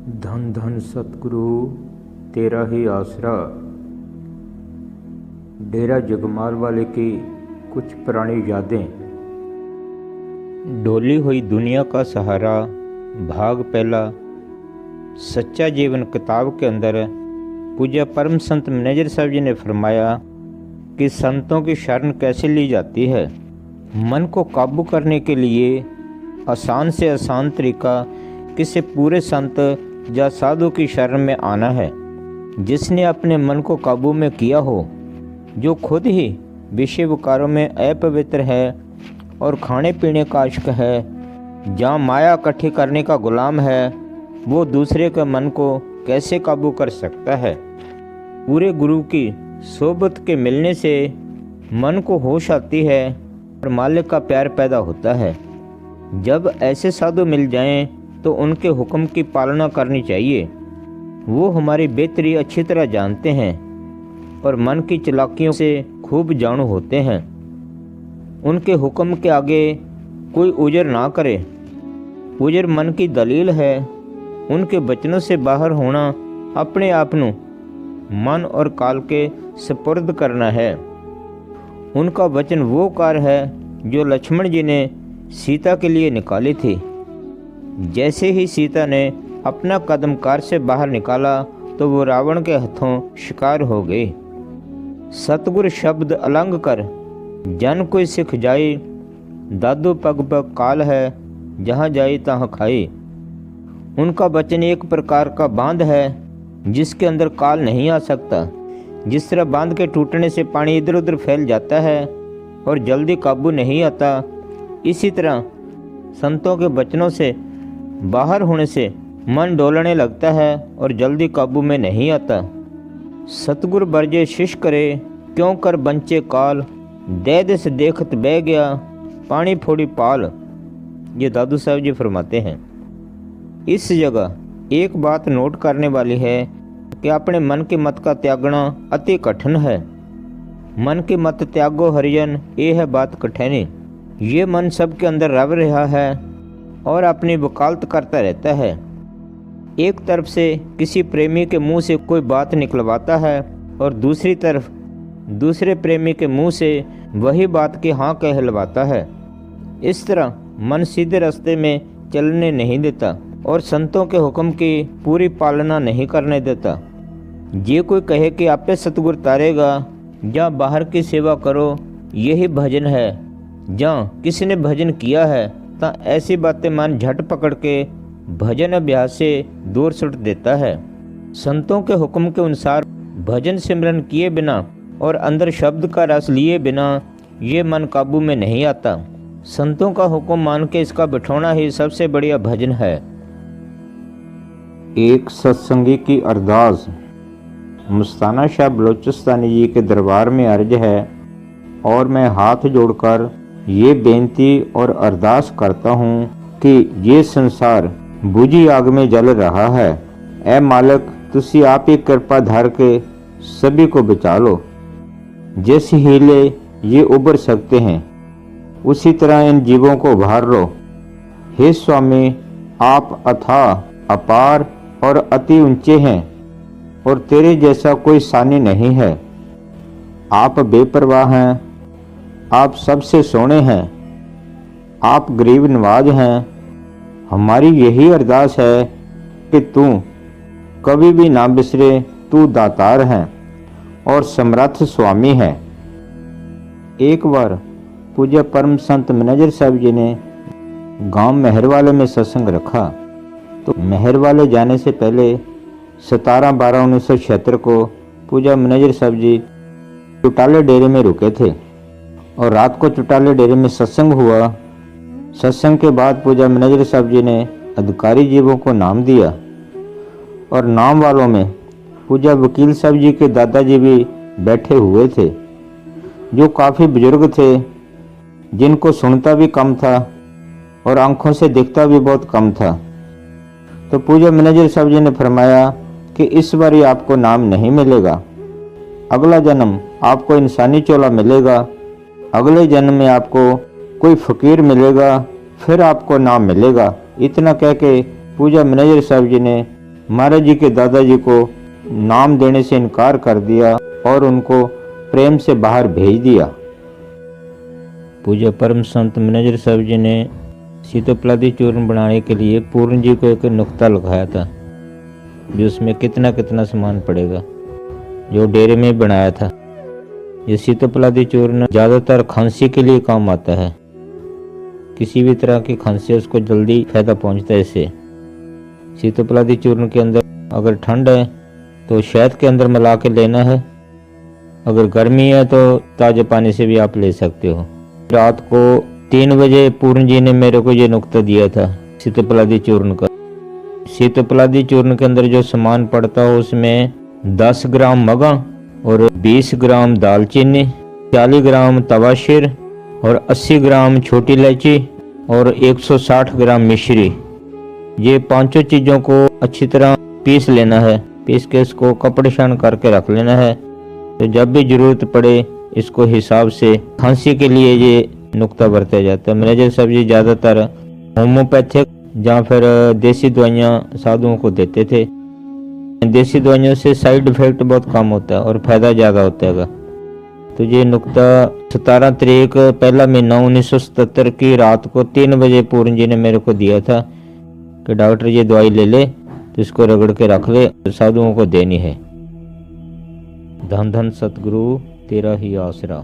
धन धन सतगुरु तेरा ही आसरा। डेरा जगमाल वाले की कुछ पुरानी यादें। डोली हुई दुनिया का सहारा भाग पहला। सच्चा जीवन किताब के अंदर पूज्य परम संत मैनेजर साहब जी ने फरमाया कि संतों की शरण कैसे ली जाती है। मन को काबू करने के लिए आसान से आसान तरीका किसी पूरे संत या साधु की शरण में आना है, जिसने अपने मन को काबू में किया हो, जो खुद ही विषय विकारों में अपवित्र है और खाने पीने का आशिक है, जहाँ माया इकट्ठी करने का गुलाम है, वो दूसरे के मन को कैसे काबू कर सकता है। पूरे गुरु की सोबत के मिलने से मन को होश आती है और मालिक का प्यार पैदा होता है। जब ऐसे साधु मिल जाएं तो उनके हुक्म की पालना करनी चाहिए। वो हमारी बेहतरी अच्छी तरह जानते हैं और मन की चालाकियों से खूब जानू होते हैं। उनके हुक्म के आगे कोई उजर ना करे। उजर मन की दलील है। उनके वचनों से बाहर होना अपने आप ਨੂੰ मन और काल के सुपुर्द करना है। उनका वचन वो कार है जो लक्ष्मण जी ने सीता के लिए निकाली थी। जैसे ही सीता ने अपना कदम कार से बाहर निकाला तो वो रावण के हाथों शिकार हो गई। सतगुर शब्द अलंग कर जन कोई सिख जाए, दादू पग पग काल है जहाँ जाए तहाँ खाए। उनका वचन एक प्रकार का बांध है जिसके अंदर काल नहीं आ सकता। जिस तरह बांध के टूटने से पानी इधर उधर फैल जाता है और जल्दी काबू नहीं आता, इसी तरह संतों के वचनों से बाहर होने से मन डोलने लगता है और जल्दी काबू में नहीं आता। सतगुर बरजे शिश करे क्यों कर बंचे काल, दे दिस देखत बह गया पानी फोड़ी पाल। ये दादू साहब जी फरमाते हैं। इस जगह एक बात नोट करने वाली है कि अपने मन के मत का त्यागना अति कठिन है। मन के मत त्यागो हरिजन, ये है बात कठिनी। ये मन सबके अंदर रव रहा है और अपनी वकालत करता रहता है। एक तरफ से किसी प्रेमी के मुंह से कोई बात निकलवाता है और दूसरी तरफ दूसरे प्रेमी के मुंह से वही बात की हाँ कहलवाता है। इस तरह मन सीधे रास्ते में चलने नहीं देता और संतों के हुक्म की पूरी पालना नहीं करने देता। ये कोई कहे कि आपे सतगुर तारेगा या बाहर की सेवा करो, यही भजन है। जहाँ किसी ने भजन किया है तो ऐसी बातें मन झट पकड़ के भजन अभ्यास से दूर सुट देता है। संतों के हुक्म के अनुसार भजन सिमरन किए बिना और अंदर शब्द का रस लिए बिना ये मन काबू में नहीं आता। संतों का हुक्म मान के इसका बिठौना ही सबसे बढ़िया भजन है। एक सत्संगी की अरदास। मस्ताना शाह बलोचिस्तानी जी के दरबार में अर्ज है और मैं हाथ जोड़कर ये बेनती और अरदास करता हूँ कि ये संसार बुझी आग में जल रहा है। ऐ मालिक, तुसी आप ही कृपा धर के सभी को बचा लो। जिस हीले ये उबर सकते हैं उसी तरह इन जीवों को उभार लो। हे स्वामी, आप अथाह, अपार और अति ऊंचे हैं और तेरे जैसा कोई सानी नहीं है। आप बेपरवाह हैं, आप सबसे सोने हैं, आप गरीब नवाज हैं। हमारी यही अरदास है कि तू कभी भी ना बिसरे। तू दातार है और समर्थ स्वामी है। एक बार पूज्य परम संत मैनेजर साहब जी ने गांव मेहरवाले में सत्संग रखा, तो मेहरवाले जाने से पहले 17/12/1976 को पूज्य मैनेजर साहब जी चुटाले डेरे में रुके थे और रात को चुटाले डेरे में सत्संग हुआ। सत्संग के बाद पूज्य मैनेजर साहब जी ने अधिकारी जीवों को नाम दिया और नाम वालों में पूज्य वकील साहब जी के दादाजी भी बैठे हुए थे, जो काफ़ी बुजुर्ग थे, जिनको सुनता भी कम था और आंखों से दिखता भी बहुत कम था। तो पूज्य मैनेजर साहब जी ने फरमाया कि इस बार आपको नाम नहीं मिलेगा, अगला जन्म आपको इंसानी चोला मिलेगा, अगले जन्म में आपको कोई फकीर मिलेगा, फिर आपको नाम मिलेगा। इतना कह के पूज्य मैनेजर साहब जी ने महाराज जी के दादाजी को नाम देने से इनकार कर दिया और उनको प्रेम से बाहर भेज दिया। पूज्य परम संत मैनेजर साहब जी ने सीतोपलादी चूर्ण बनाने के लिए पूर्ण जी को एक नुक्ता लगाया था, जो उसमें कितना कितना सामान पड़ेगा, जो डेरे में बनाया था। ये सीतोपलादी चूर्ण ज़्यादातर खांसी के लिए काम आता है। किसी भी तरह की खांसी है उसको जल्दी फायदा पहुंचता है इससे। सीतोपलादी चूर्ण के अंदर अगर ठंड है तो शहद के अंदर मिला के लेना है, अगर गर्मी है तो ताजे पानी से भी आप ले सकते हो। रात को 3 बजे पूर्ण जी ने मेरे को ये नुक्ता दिया था सीतोपलादी चूर्ण का। सीतोपलादी चूर्ण के अंदर जो सामान पड़ता है उसमें 10 ग्राम मगा और 20 ग्राम दालचीनी, 40 ग्राम तवाशिर और 80 ग्राम छोटी इलायची और 160 ग्राम मिश्री। ये पांचों चीज़ों को अच्छी तरह पीस लेना है। पीस के इसको कपड़े शान करके रख लेना है, तो जब भी जरूरत पड़े इसको हिसाब से खांसी के लिए ये नुक्ता बरता जाता है। मैनेजर साहब जी ज़्यादातर होम्योपैथिक या फिर देसी दवाइयाँ साधुओं को देते थे। देसी दवाइयों से साइड इफेक्ट बहुत कम होता है और फायदा ज़्यादा होता है। तो ये नुक्ता 17 तारीख पहला महीना 1977 की रात को 3 बजे पूर्ण जी ने मेरे को दिया था कि डॉक्टर ये दवाई ले ले, तो इसको रगड़ के रख ले, साधुओं को देनी है। धन धन सतगुरु तेरा ही आसरा।